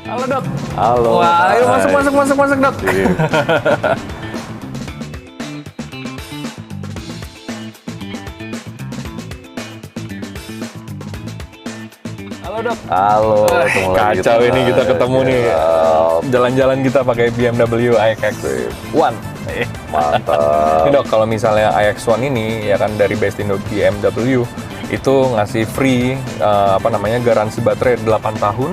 Halo dok. Halo. Wah, ayo Hai. masuk dok. Iya. Halo dok. Halo. Ketemu lagi Kacau kita. ini kita ketemu nih. Siap. Jalan-jalan kita pakai BMW iX1. Mantap. Ini dok, kalau misalnya iX1 ini ya kan dari based in BMW itu ngasih free garansi baterai 8 tahun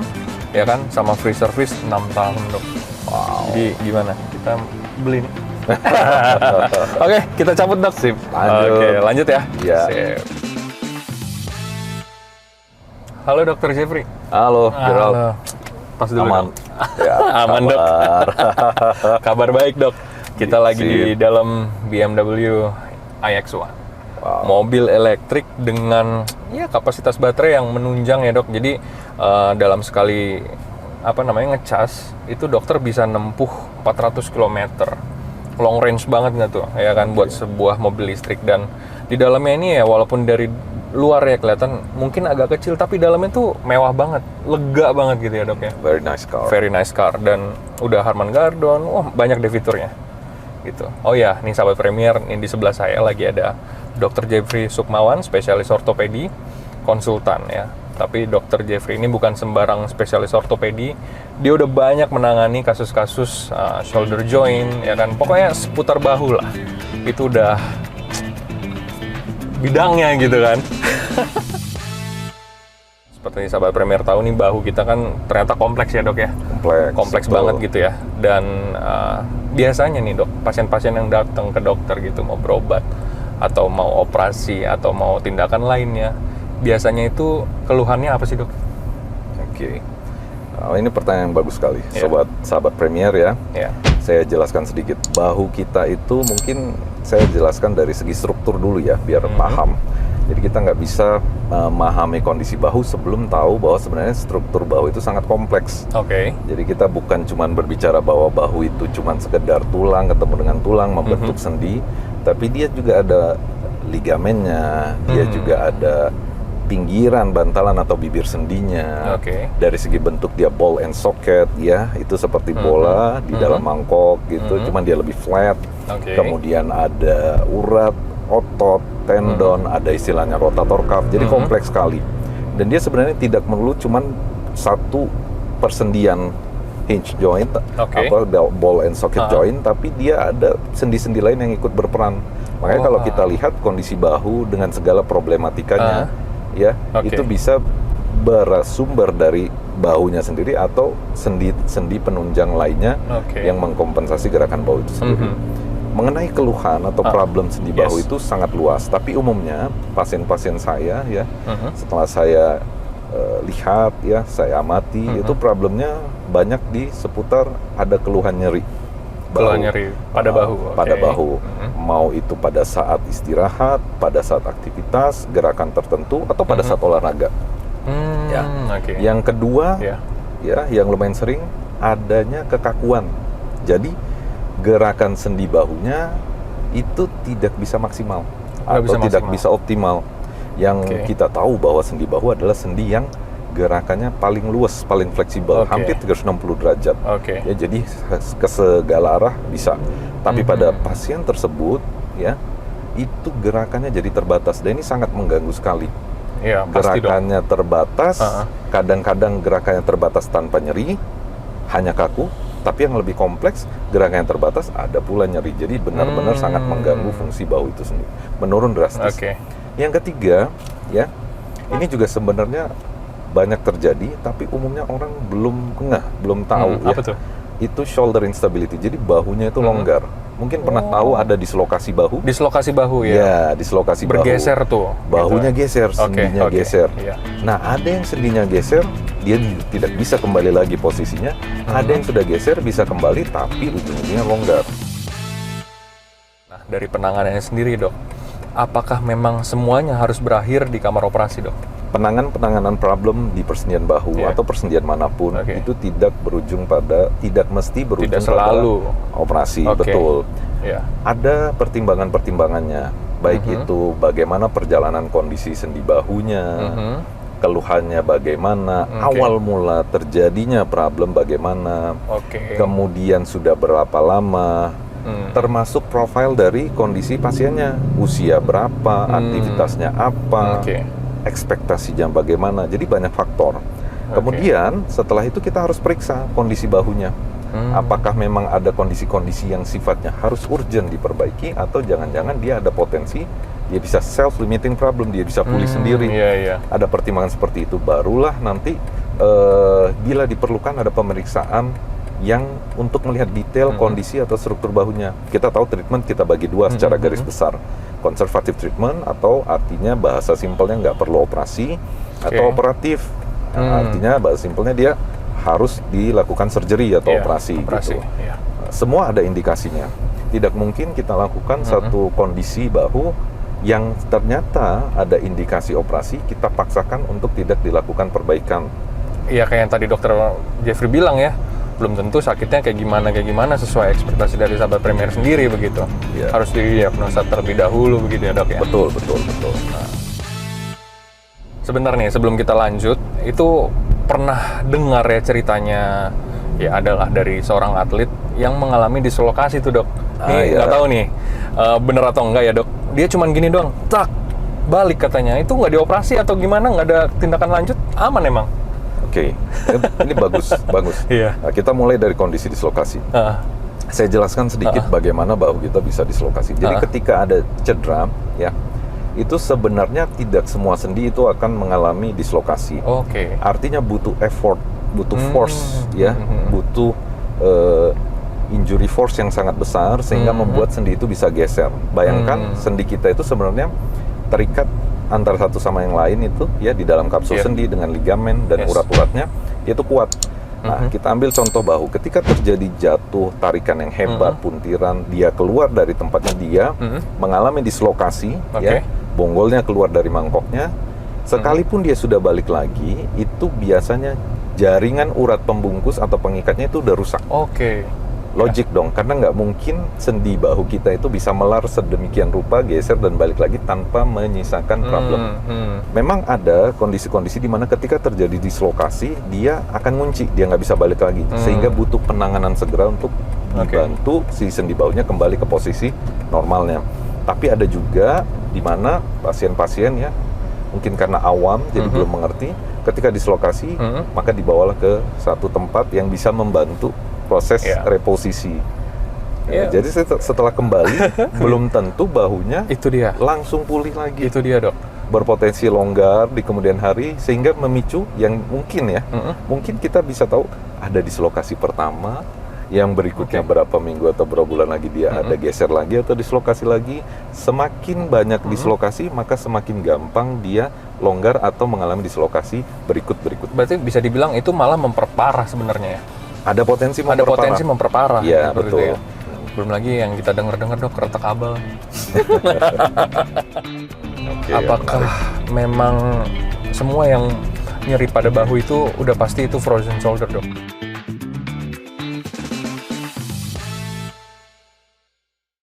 ya kan, sama free service 6 tahun dok. Wow. Jadi gimana? Kita beli nih. Oke, kita cabut dok. Sip, lanjut. Oke, lanjut ya. Iya. Sip. Halo Dokter Jeffrey. Halo, Gerald. Halo. Tos dulu. Aman. Dok. Ya, Aman, Dok. sabar. Kabar baik dok. Kita lagi di Sip. dalam BMW iX1. Wow. Mobil elektrik dengan ya kapasitas baterai yang menunjang ya dok. Jadi dalam sekali ngecas itu dokter bisa nempuh 400 km. Long range banget nggak tuh ya kan buat sebuah mobil listrik. Dan di dalamnya ini ya walaupun dari luar ya kelihatan mungkin agak kecil, tapi dalamnya tuh mewah banget, lega banget gitu ya dok ya. Very nice car. Very nice car, dan udah Harman Kardon, banyak deh fiturnya gitu. Oh ya, nih sahabat Premier, ini di sebelah saya lagi ada Dr. Jeffrey Sukmawan, spesialis ortopedi, konsultan ya. Tapi Dr. Jeffrey ini bukan sembarang spesialis ortopedi, dia udah banyak menangani kasus-kasus shoulder joint ya kan, pokoknya seputar bahu lah. Itu udah bidangnya gitu kan. Seperti sahabat Premier tahu nih, bahu kita kan ternyata kompleks ya dok ya. Kompleks betul. banget gitu ya. Dan biasanya nih dok, pasien-pasien yang datang ke dokter gitu mau berobat atau mau operasi atau mau tindakan lainnya, biasanya itu keluhannya apa sih dok? Oke. Ini pertanyaan yang bagus sekali, Iya. sahabat Premier ya. Ya. Saya jelaskan sedikit. Bahu kita itu mungkin saya jelaskan dari segi struktur dulu ya, biar paham. Jadi kita nggak bisa memahami kondisi bahu sebelum tahu bahwa sebenarnya struktur bahu itu sangat kompleks. Oke. Jadi kita bukan cuma berbicara bahwa bahu itu cuma sekedar tulang ketemu dengan tulang membentuk sendi, tapi dia juga ada ligamennya, dia juga ada pinggiran, bantalan atau bibir sendinya. Oke. Dari segi bentuk dia ball and socket ya, itu seperti bola di dalam mangkok gitu, cuman dia lebih flat. Oke. Kemudian ada urat, otot, tendon, ada istilahnya rotator cuff. Jadi kompleks sekali. Dan dia sebenarnya tidak melulu cuman satu persendian hinge joint Oke. atau ball and socket joint, tapi dia ada sendi-sendi lain yang ikut berperan. Makanya kalau kita lihat kondisi bahu dengan segala problematikanya, ya Oke. itu bisa bersumber dari bahunya sendiri atau sendi penunjang lainnya Oke. yang mengkompensasi gerakan bahu itu sendiri. Mengenai keluhan atau problem sendi bahu Yes. itu sangat luas, tapi umumnya pasien-pasien saya ya, setelah saya lihat ya, saya amati, itu problemnya banyak di seputar ada keluhan nyeri. Keluhan nyeri pada bahu. Pada Oke. bahu. Mau itu pada saat istirahat, pada saat aktivitas, gerakan tertentu, atau pada saat olahraga. Ya. Oke. Yang kedua, Ya. ya, yang lumayan sering adanya kekakuan. Jadi gerakan sendi bahunya itu tidak bisa maksimal atau bisa tidak maksimal. bisa optimal. Yang Oke. kita tahu bahwa sendi bahu adalah sendi yang gerakannya paling luas, paling fleksibel, Oke. hampir 360 derajat. Oke. Ya, jadi ke segala arah bisa. Tapi pada pasien tersebut ya, itu gerakannya jadi terbatas, dan ini sangat mengganggu sekali. Iya, pasti dong. Gerakannya terbatas, kadang-kadang gerakannya terbatas tanpa nyeri, hanya kaku. Tapi yang lebih kompleks, gerakannya terbatas, ada pula nyeri. Jadi benar-benar sangat mengganggu fungsi bahu itu sendiri, menurun drastis. Oke. Yang ketiga, ya, ini juga sebenarnya banyak terjadi, tapi umumnya orang belum ngeh, belum tahu ya. Apa tuh? Itu shoulder instability. Jadi bahunya itu longgar. Mungkin pernah tahu ada dislokasi bahu? Dislokasi bahu ya. Ya, dislokasi Bergeser tuh. bahunya gitu. geser, sendinya Oke. geser. Iya. Nah, ada yang sendinya geser, dia tidak bisa kembali lagi posisinya. Ada yang sudah geser bisa kembali, tapi ujung-ujungnya longgar. Nah, dari penanganannya sendiri dok, apakah memang semuanya harus berakhir di kamar operasi dok? Penanganan problem di persendian bahu Iya. atau persendian manapun Oke. itu tidak mesti berujung Tidak selalu. pada operasi. Oke. Betul. Ya. Ada pertimbangan-pertimbangannya, baik itu bagaimana perjalanan kondisi sendi bahunya, keluhannya bagaimana, Oke. awal mula terjadinya problem bagaimana, Oke. kemudian sudah berapa lama, termasuk profil dari kondisi pasiennya, usia berapa, aktivitasnya apa, Oke. ekspektasinya bagaimana. Jadi banyak faktor. Kemudian setelah itu kita harus periksa kondisi bahunya. Apakah memang ada kondisi-kondisi yang sifatnya harus urgent diperbaiki, atau jangan-jangan dia ada potensi dia bisa self-limiting problem, dia bisa pulih sendiri. Iya. Ada pertimbangan seperti itu, barulah nanti bila diperlukan ada pemeriksaan yang untuk melihat detail kondisi atau struktur bahunya. Kita tahu treatment kita bagi dua secara garis besar. Conservative treatment, atau artinya bahasa simpelnya nggak perlu operasi, atau operatif. Artinya bahasa simpelnya dia harus dilakukan surgery atau operasi gitu. Iya. Semua ada indikasinya. Tidak mungkin kita lakukan satu kondisi bahu yang ternyata ada indikasi operasi, kita paksakan untuk tidak dilakukan perbaikan. Iya, kayak yang tadi dokter Jeffrey bilang ya, belum tentu sakitnya kayak gimana sesuai ekspektasi dari sahabat Premier sendiri begitu. Iya. Harus didiagnosa terlebih dahulu begitu ya dok ya. Betul. Nah, sebentar nih sebelum kita lanjut, itu pernah dengar ya ceritanya ya adalah dari seorang atlet yang mengalami dislokasi tuh dok. Nih nggak tahu nih bener atau enggak ya dok. Dia cuman gini doang, tak balik katanya. Itu nggak dioperasi atau gimana? Nggak ada tindakan lanjut? Aman emang? Oke. Ini bagus. Iya. Nah, kita mulai dari kondisi dislokasi. Saya jelaskan sedikit bagaimana bahu kita bisa dislokasi. Jadi ketika ada cedera, ya, itu sebenarnya tidak semua sendi itu akan mengalami dislokasi. Oke. Artinya butuh effort, butuh force, ya, butuh injury force yang sangat besar sehingga membuat sendi itu bisa geser. Bayangkan sendi kita itu sebenarnya terikat antara satu sama yang lain itu ya di dalam kapsul sendi dengan ligamen dan urat-uratnya itu kuat. Nah, kita ambil contoh bahu. Ketika terjadi jatuh, tarikan yang hebat, puntiran, dia keluar dari tempatnya dia mengalami dislokasi, ya, bonggolnya keluar dari mangkoknya. Sekalipun dia sudah balik lagi, itu biasanya jaringan urat pembungkus atau pengikatnya itu udah rusak. Oke. Logik dong, karena nggak mungkin sendi bahu kita itu bisa melar sedemikian rupa, geser dan balik lagi tanpa menyisakan problem. Memang ada kondisi-kondisi di mana ketika terjadi dislokasi, dia akan ngunci, dia nggak bisa balik lagi, sehingga butuh penanganan segera untuk dibantu si sendi bahunya kembali ke posisi normalnya. Tapi ada juga di mana pasien-pasien ya, mungkin karena awam, jadi belum mengerti, ketika dislokasi, maka dibawalah ke satu tempat yang bisa membantu proses reposisi. Jadi setelah kembali belum tentu bahunya Itu dia. langsung pulih lagi. Itu dia dok. Berpotensi longgar di kemudian hari sehingga memicu yang mungkin ya, mungkin kita bisa tahu ada dislokasi pertama, yang berikutnya berapa minggu atau berapa bulan lagi dia ada geser lagi atau dislokasi lagi. Semakin banyak dislokasi maka semakin gampang dia longgar atau mengalami dislokasi berikut-berikut. Berarti bisa dibilang itu malah memperparah sebenarnya ya. Ada potensi Ada potensi memperparah. Iya, seperti betul. itu ya. Belum lagi yang kita dengar dok, retak abal. Apakah memang semua yang nyeri pada bahu itu udah pasti itu frozen shoulder dok?